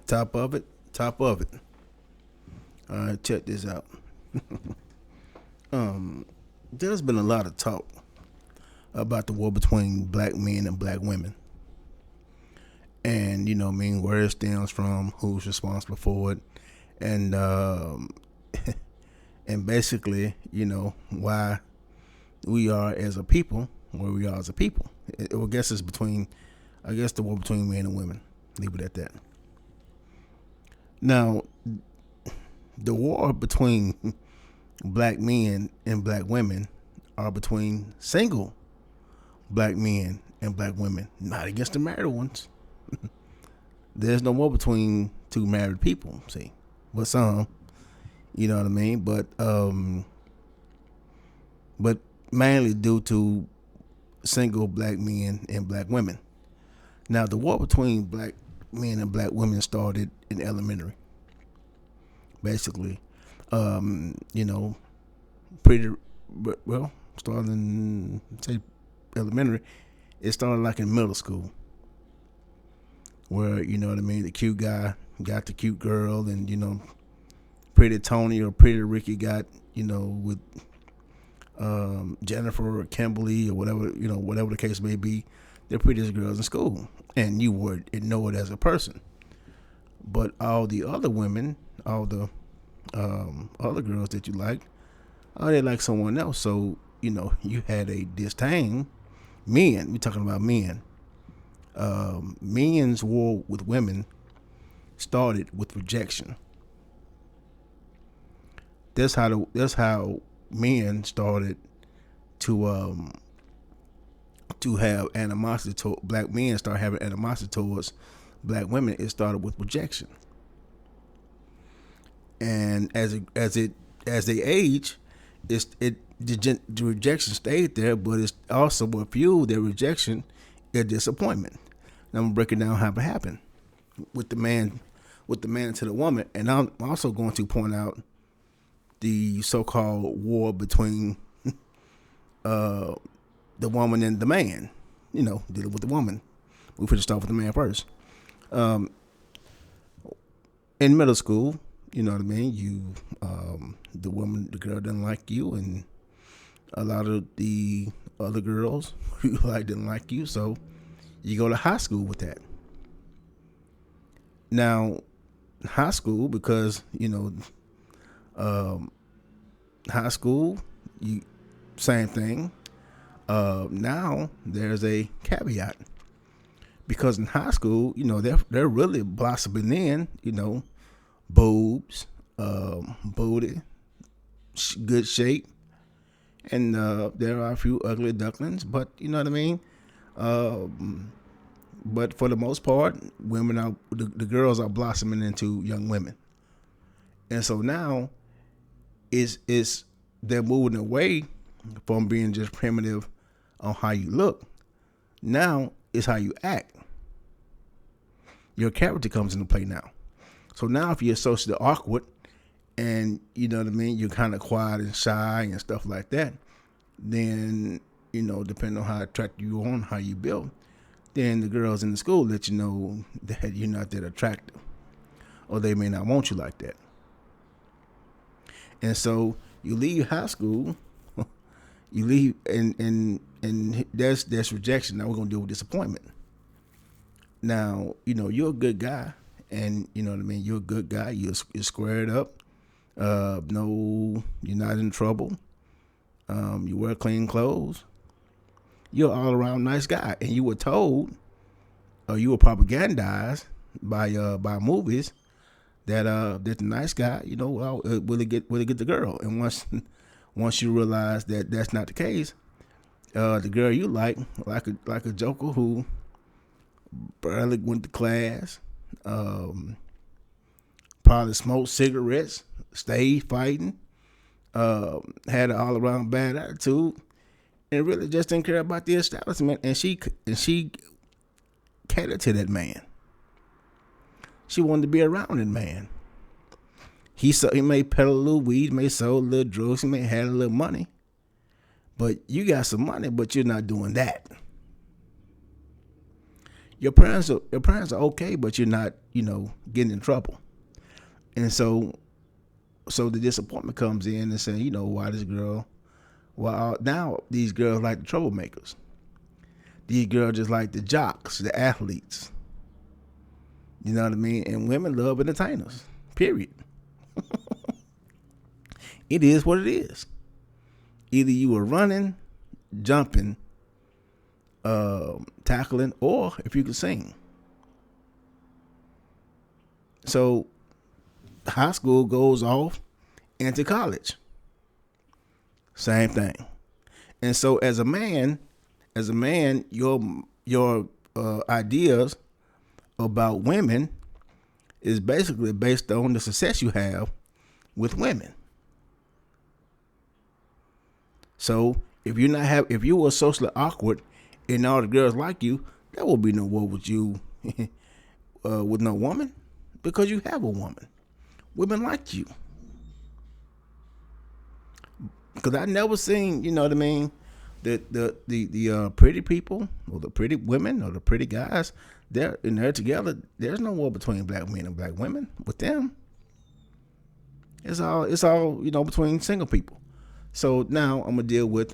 Top of it, top of it. All right, check this out. There's been a lot of talk about the war between black men and black women. And, where it stems from, who's responsible for it, and and basically, why we are as a people where we are as a people. I guess it's between, I guess the war between men and women. Leave it at that. Now, the war between black men and black women are between single black men and black women, not against the married ones. There's no war between two married people, see, but some, you know what I mean. But mainly due to single black men and black women. Now, the war between black men and black women started in elementary. Basically, pretty well, started in say elementary. It started like in middle school, where the cute guy got the cute girl, and pretty Tony or pretty Ricky got with Jennifer or Kimberly or whatever the case may be, the prettiest girls in school, and you would know it as a person. But all the other women, all the other girls that you liked, they like someone else. So you had a disdain. Men, we're talking about men. Men's war with women started with rejection. That's how men started to have animosity to black men. Start having animosity towards black women. It started with rejection, and as they age, the rejection stayed there, but it's also what fueled their rejection is disappointment. Now I'm breaking down how it happened with the man to the woman, and I'm also going to point out the so-called war between the woman and the man. Dealing with the woman. We should start with the man first. In middle school, you know what I mean. The girl didn't like you, and a lot of the other girls you didn't like you, so you go to high school with that. Now, high school, because high school, you same thing. Now there's a caveat, because in high school, they're really blossoming in, boobs, booty, good shape, and there are a few ugly ducklings, but you know what I mean. But for the most part, the girls are blossoming into young women, and so now is they're moving away from being just primitive on how you look. Now it's how you act. Your character comes into play now. So now if you're socially awkward and you're kind of quiet and shy and stuff like that, then depending on how attractive you are and how you build, then the girls in the school let you know that you're not that attractive, or they may not want you like that. And so you leave high school, you leave, and that's rejection. Now we're gonna deal with disappointment. Now you're a good guy, and you know what I mean. You're a good guy. You're squared up. No, you're not in trouble. You wear clean clothes. You're an all around nice guy, and you were told, or you were propagandized by movies that the nice guy, will he get the girl? And once you realize that that's not the case, the girl you like a joker who barely went to class, probably smoked cigarettes, stayed fighting, had an all around bad attitude, and really just didn't care about the establishment. And she catered to that man. She wanted to be around that man. He may peddle a little weed, may sell a little drugs, he may have a little money. But you got some money, but you're not doing that. your parents are okay, but you're not, getting in trouble. And so the disappointment comes in and saying, why this girl? Well, now these girls like the troublemakers. These girls just like the jocks, the athletes. You know what I mean? And women love entertainers. Period. It is what it is. Either you were running, jumping, tackling, or if you could sing. So high school goes off into college. Same thing. And so as a man, your ideas about women is basically based on the success you have with women. So if you were socially awkward and all the girls like you, there will be no war with you with no woman, because you have a woman. Women like you. Because I never seen, you know what I mean, the pretty people or the pretty women or the pretty guys, they're together. There's no war between black men and black women with them. It's all between single people. So now I'm gonna deal with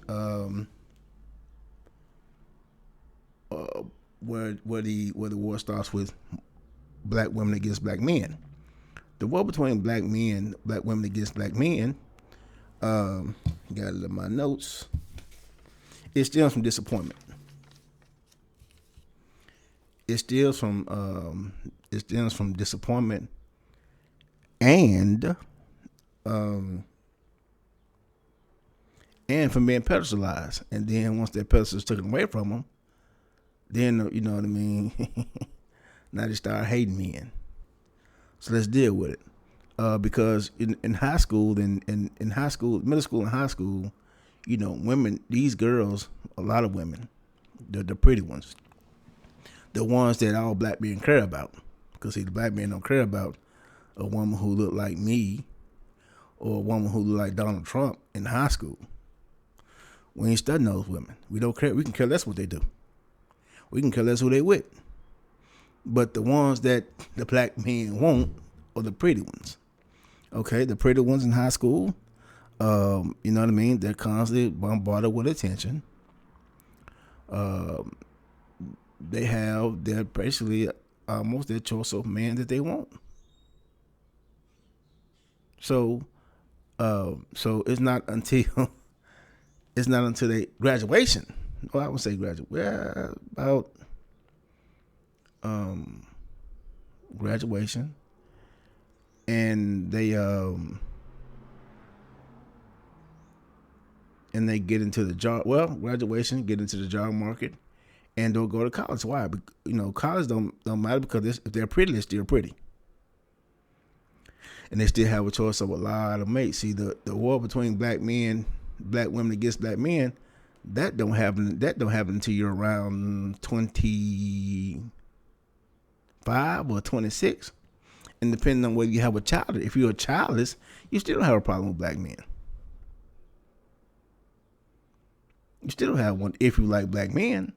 where the war starts with black women against black men. The war between black women against black men. Got it in my notes. It stems from disappointment. It stems from disappointment and from being pedestalized. And then once that pedestal is taken away from them, then you know what I mean. Now they start hating men. So let's deal with it. Because in high school, in high school, middle school and high school, women, these girls, a lot of women, the pretty ones, the ones that all black men care about. Because see, the black men don't care about a woman who looked like me or a woman who looked like Donald Trump in high school. We ain't studying those women. We don't care. We can care less what they do. We can care less who they with. But the ones that the black men want are the pretty ones. Okay, the pretty ones in high school, you know what I mean? They're constantly bombarded with attention. They're basically almost their choice of man that they want. So it's not until they graduation. Well, I would say graduate. Well, about graduation, and they get into the job. Well, graduation, get into the job market, and they'll go to college. Why? College don't matter, because if they're pretty, they're still pretty, and they still have a choice of a lot of mates. See, the war between black women against black men, that don't happen until you're around 25 or 26. And depending on whether you have a child, if you're a childless, you still don't have a problem with black men. You still don't have one if you like black men.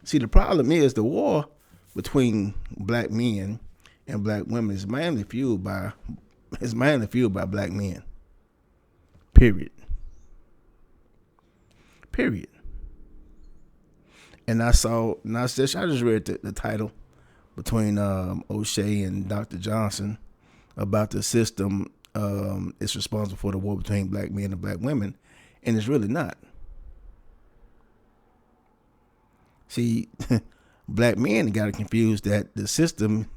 See, the problem is the war between black men and black women is mainly fueled by black men. Period. And I just read the title between O'Shea and Dr. Johnson about the system is responsible for the war between black men and black women, and it's really not. See, black men got it confused that the system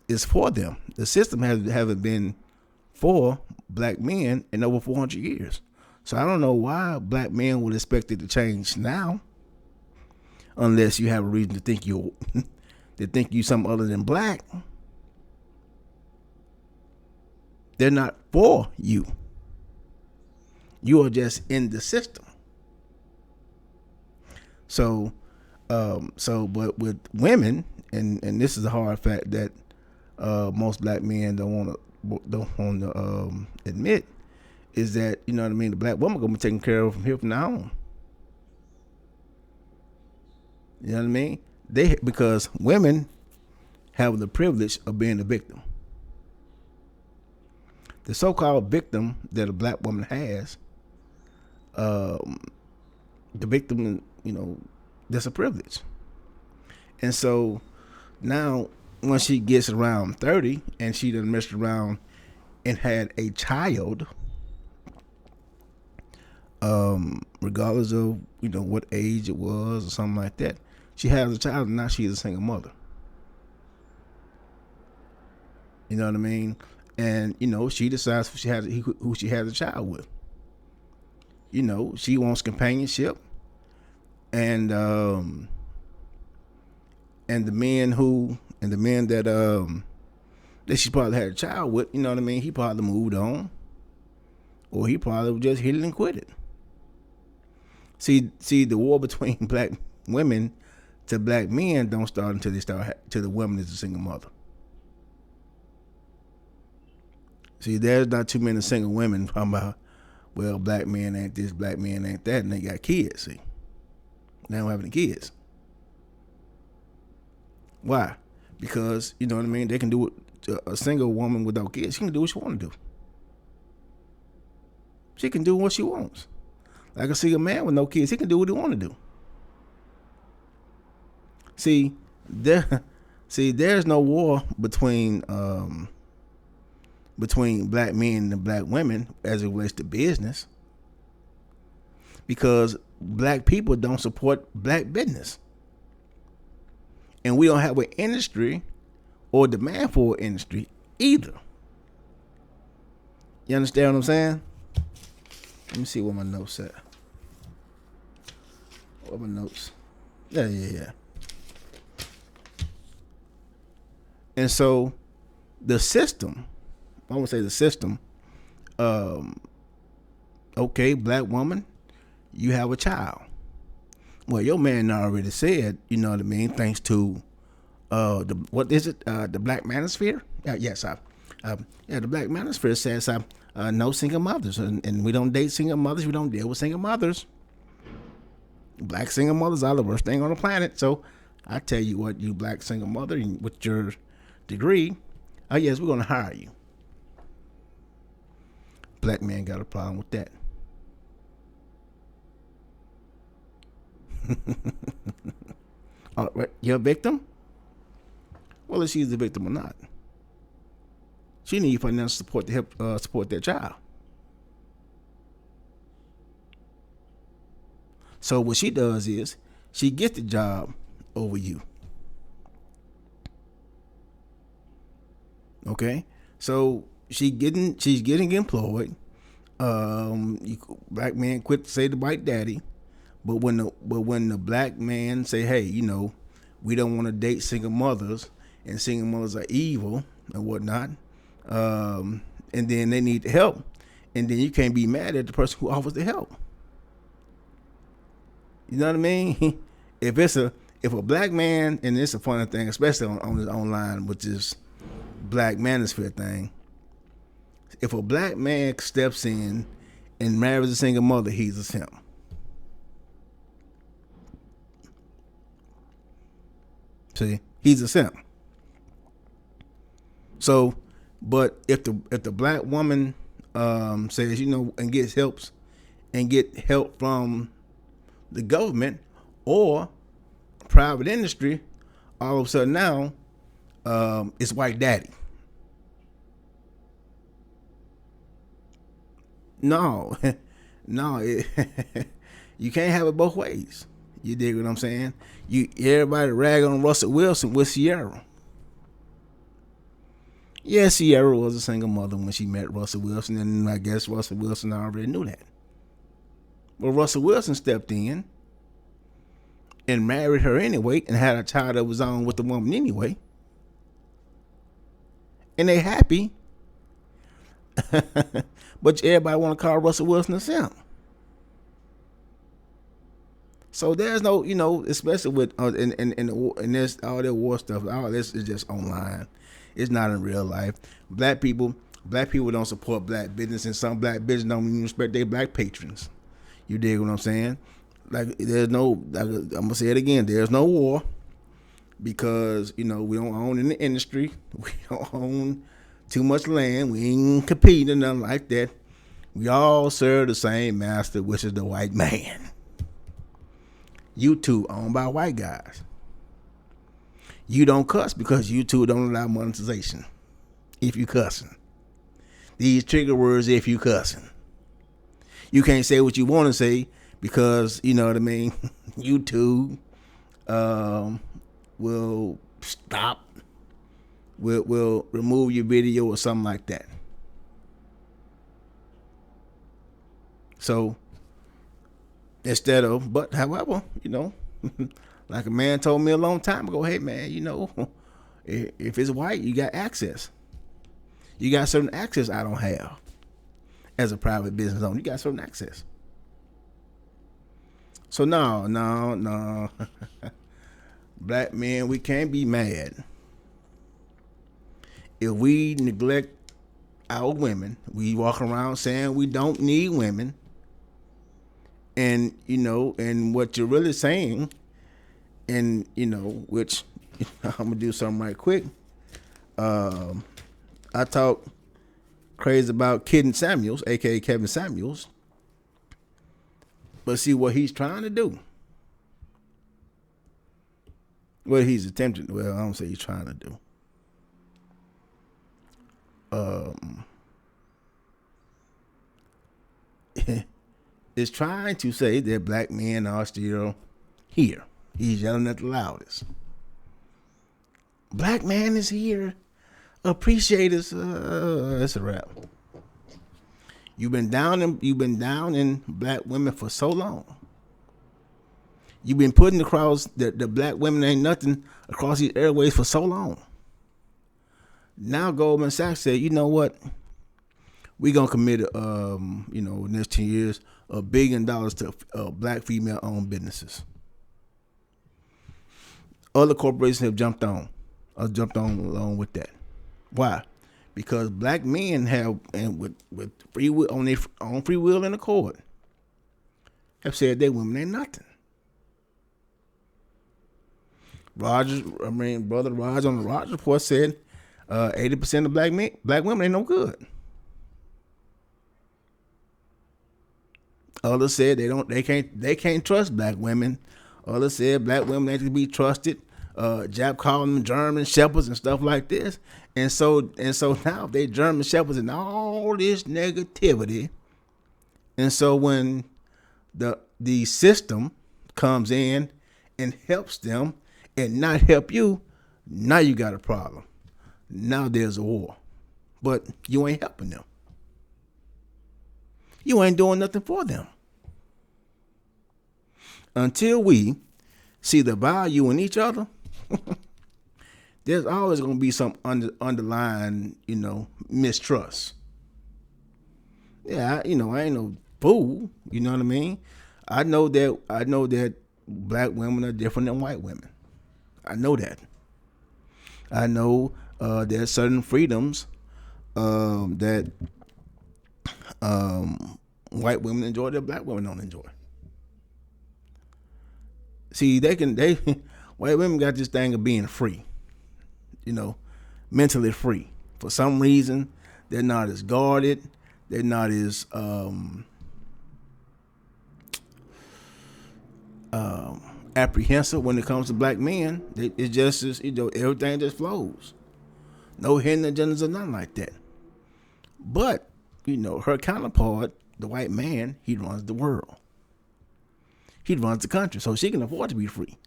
is for them. The system haven't been for black men in over 400 years. So I don't know why black men would expect it to change now, unless you have a reason to think you something other than black. They're not for you. You are just in the system. So but with women, and this is a hard fact that most black men don't want to admit, is that, you know what I mean, the black woman gonna be taken care of from here from now on. You know what I mean? Because women have the privilege of being the victim. The so-called victim that a black woman has, um, the victim, that's a privilege. And so now, when she gets around 30 and she done messed around and had a child, regardless of what age it was or something like that, she has a child and now she is a single mother. You know what I mean? And she decides who she has a child with. She wants companionship, and the men that she probably had a child with, you know what I mean, he probably moved on, or he probably just hit it and quit it. See, the war between black women to black men don't start until the woman is a single mother. See, there's not too many single women talking about, well, black men ain't this, black men ain't that, and they got kids. See, they don't have any kids. Why? Because you know what I mean. They can do it. A single woman without kids, she can do what she want to do. She can do what she wants. Like a single man with no kids, he can do what he want to do. See, there's no war between black men and black women as it relates to business, because black people don't support black business, and we don't have an industry or demand for an industry either. You understand what I'm saying? Let me see what my notes at. What my notes? Yeah. And so the system, I want to say the system, okay, black woman, you have a child. Well, your man already said, you know what I mean, thanks to what is it? The Black Manosphere? Yes, the Black Manosphere says no single mothers, and we don't date single mothers. We don't deal with single mothers. Black single mothers are the worst thing on the planet. So I tell you what, you black single mother with your degree, yes, we're going to hire you. Black man got a problem with that. You're a victim? Well, if she's the victim or not, she needs financial support to help support their child. So what she does is she gets the job over you. Okay, so she's getting employed. Black man quit to say the white daddy, but when the black man say, hey, we don't want to date single mothers, and single mothers are evil and whatnot, and then they need help, and then you can't be mad at the person who offers the help. You know what I mean? If a black man, and it's a funny thing, especially on this online, which is Black Manosphere thing. If a black man steps in and marries a single mother, he's a simp. See, he's a simp. So, but if the black woman says, and get help from the government or private industry, all of a sudden now it's white daddy. No, you can't have it both ways. You dig what I'm saying? Everybody rag on Russell Wilson with Sierra. Yeah, Sierra was a single mother when she met Russell Wilson, and I guess Russell Wilson already knew that. But Russell Wilson stepped in and married her anyway and had a child of his own with the woman anyway. And they happy. But everybody want to call Russell Wilson a simp. So there's no, especially with and there's all that war stuff. All this is just online. It's not in real life. Black people don't support black business, and some black business don't even respect their black patrons. You dig what I'm saying? like there's no. Like, I'm gonna say it again. There's no war because we don't own in the industry. We don't own too much land. We ain't competing or nothing like that. We all serve the same master, which is the white man. YouTube owned by white guys. You don't cuss because YouTube don't allow monetization. If you cussing, these trigger words. If you cussing, you can't say what you want to say because you know what I mean. YouTube will stop. Will remove your video or something like that. So instead of, but however, like a man told me a long time ago, hey man, if it's white, you got access. You got certain access I don't have as a private business owner. You got certain access. So no. Black men, we can't be mad. If we neglect our women, we walk around saying we don't need women. And, and what you're really saying, and, which I'm going to do something right quick. I talk crazy about Kid Samuels, a.k.a. Kevin Samuels. But see what he's trying to do. What he's attempting, well, I don't say he's trying to do. Is trying to say that black men are still here. He's yelling at the loudest. Black man is here. Appreciate us. That's a wrap. You've been down in black women for so long. You've been putting across the black women ain't nothing across these airways for so long. Now Goldman Sachs said, you know what? We're gonna commit next 10 years $1 billion to black female owned businesses. Other corporations have jumped on along with that. Why? Because black men have, and with free will on their own free will and accord, have said that women ain't nothing. Brother Raj on the Rogers Report said 80% of black women ain't no good. Others said they can't trust black women. Others said black women ain't to be trusted. Jap called them German shepherds and stuff like this. And so now they German shepherds and all this negativity. And so when the system comes in and helps them and not help you, now you got a problem. Now there's a war. But you ain't helping them. You ain't doing nothing for them. Until we see the value in each other, there's always going to be some underlying, mistrust. Yeah, I ain't no fool. You know what I mean? I know that black women are different than white women. I know that. I know there's certain freedoms that white women enjoy that black women don't enjoy. See, white women got this thing of being free, mentally free. For some reason, they're not as guarded. They're not as apprehensive when it comes to black men. It just is, everything just flows. No hidden agendas or nothing like that. But, her counterpart, the white man, he runs the world. He runs the country, so she can afford to be free.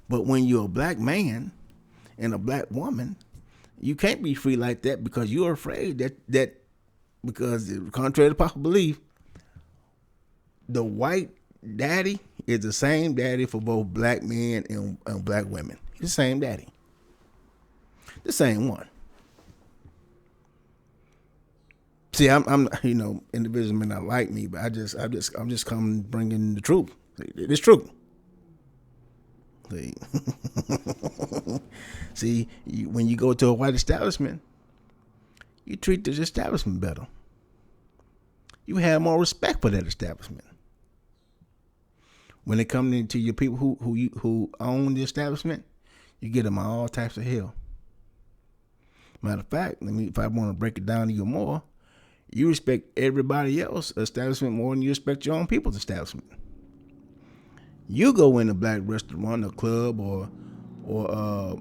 But when you're a black man and a black woman, you can't be free like that because you're afraid that because contrary to popular belief, the white daddy is the same daddy for both black men and black women. He's the same daddy. The same one. See, I'm individuals may not like me, but I'm just coming bringing the truth. It's true. See, when you go to a white establishment, you treat the establishment better. You have more respect for that establishment. When it comes into your people who own the establishment, you get them all types of hell. Matter of fact, if I want to break it down even more, you respect everybody else's establishment more than you respect your own people's establishment. You go in a black restaurant, or club, or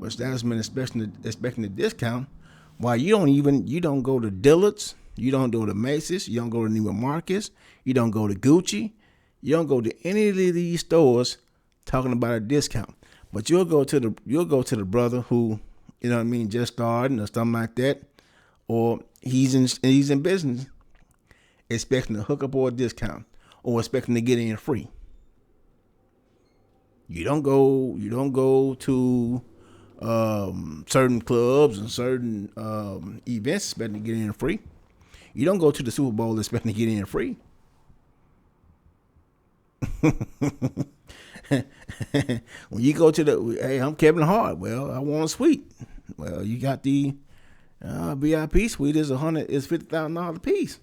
establishment expecting a discount, while you don't go to Dillard's, you don't go to Macy's, you don't go to Neiman Marcus, you don't go to Gucci, you don't go to any of these stores talking about a discount. But you'll go to the brother who, just starting or something like that, or he's in business, expecting to hook up or a discount, or expecting to get in free. You don't go to certain clubs and certain events expecting to get in free. You don't go to the Super Bowl expecting to get in free. When you go to hey, I'm Kevin Hart. Well, I want a suite. Well, you got the VIP suite is $50,000 a piece.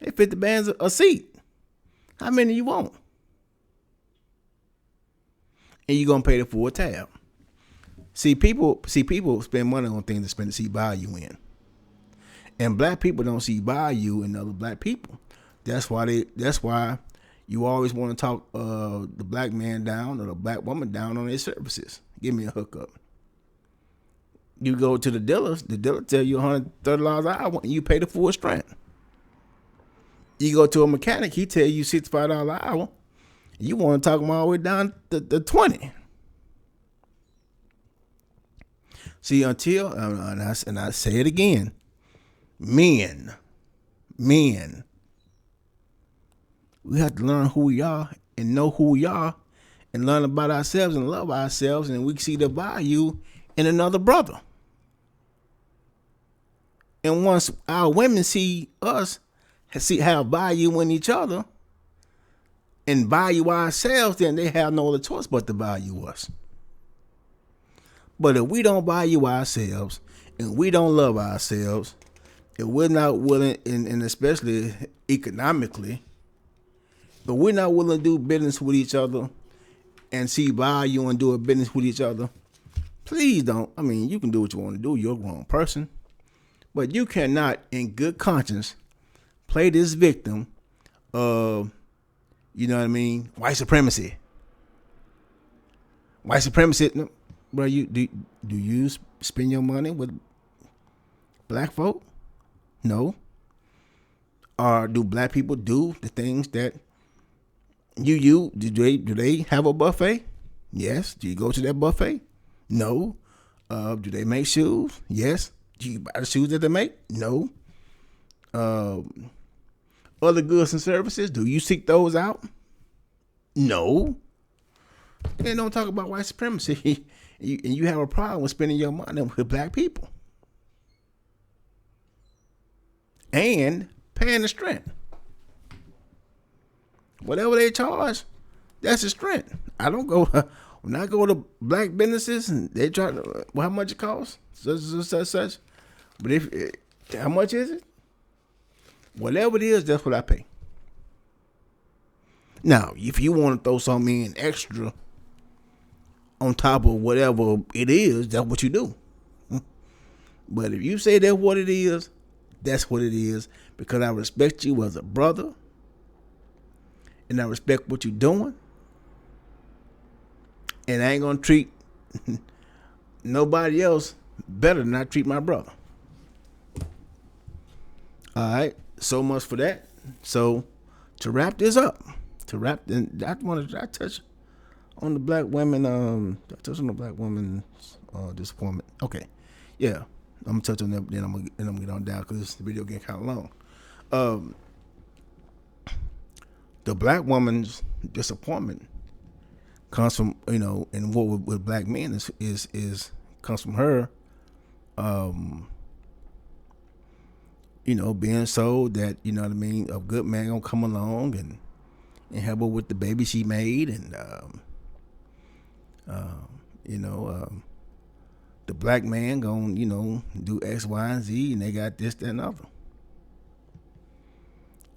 It's 50 bands a seat. How many you want? And you're gonna pay the full tab. See, people spend money on things to see value in. And black people don't see value in other black people. That's why you always want to talk the black man down or the black woman down on their services. Give me a hookup. You go to the dealer tell you $130 an hour, and you pay the full strength. You go to a mechanic, he tell you $65 an hour. You want to talk them all the way down to 20. See, until, and I say it again, men, we have to learn who we are and know who we are and learn about ourselves and love ourselves, and we see the value in another brother. And once our women see us, have value in each other and value ourselves, then they have no other choice but to value us. But if we don't value ourselves and we don't love ourselves, if we're not willing, and especially economically, but we're not willing to do business with each other and see value and do a business with each other, please don't. I mean, you can do what you want to do. You're a grown person. But you cannot, in good conscience, play this victim of, white supremacy. White supremacy, no, bro, do you spend your money with black folk? No. Or do black people do the things that do they have a buffet? Yes. Do you go to that buffet? No. Do they make shoes? Yes. Do you buy the shoes that they make? No. Other goods and services, do you seek those out? No. And don't talk about white supremacy. And you have a problem with spending your money with black people. And paying the strength. Whatever they charge, that's the strength. I don't go, when I go to black businesses and they try to, how much it costs? Such. But how much is it? Whatever it is, that's what I pay. Now, if you want to throw something in extra on top of whatever it is, that's what you do. But if you say that's what it is, that's what it is, because I respect you as a brother and I respect what you're doing, and I ain't gonna treat nobody else better than I treat my brother. All right, so much for that. So to wrap this up, I touch on the black women. I touch on the black women's disappointment. Okay, yeah, I'm gonna touch on that. Then I'm gonna get on down because the video getting kind of long. The black woman's disappointment comes from, and what with black men is comes from her, being sold that, a good man gonna come along and help her with the baby she made, and the black man gonna, do X, Y, and Z, and they got this, that, and other.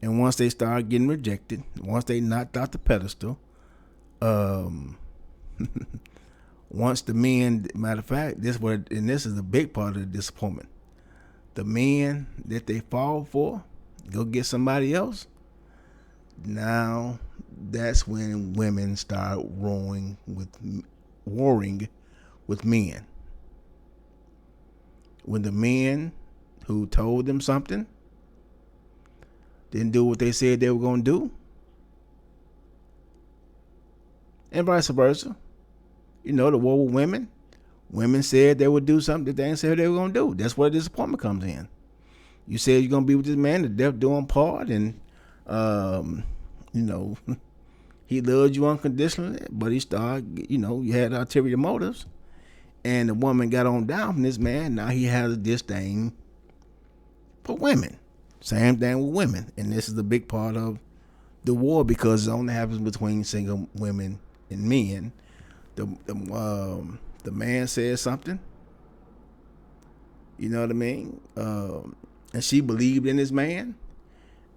And once they start getting rejected, once they knocked out the pedestal, um, once the men, matter of fact, this is a big part of the disappointment. The men that they fall for, go get somebody else. Now, that's when women start warring with men. When the men who told them something didn't do what they said they were going to do, and vice versa. You know, the war with women. Women said they would do something that they didn't say they were going to do. That's where the disappointment comes in. You said you're going to be with this man, the death doing part, and, you know, he loved you unconditionally, but he started, you know, you had ulterior motives. And the woman got on down from this man. Now he has a disdain for women. Same thing with women. And this is a big part of the war, because it only happens between single women and men. The man says something, you know what I mean? And she believed in this man.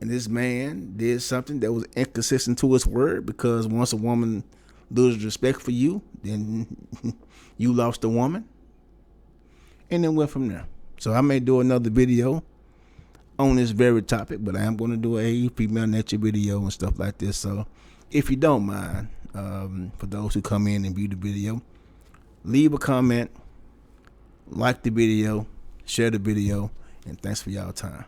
And this man did something that was inconsistent to his word, because once a woman loses respect for you, then you lost the woman. And then went from there. So I may do another video on this very topic, but I am going to do a female nature video and stuff like this. So if you don't mind, for those who come in and view the video, leave a comment, like the video, share the video, and thanks for y'all time.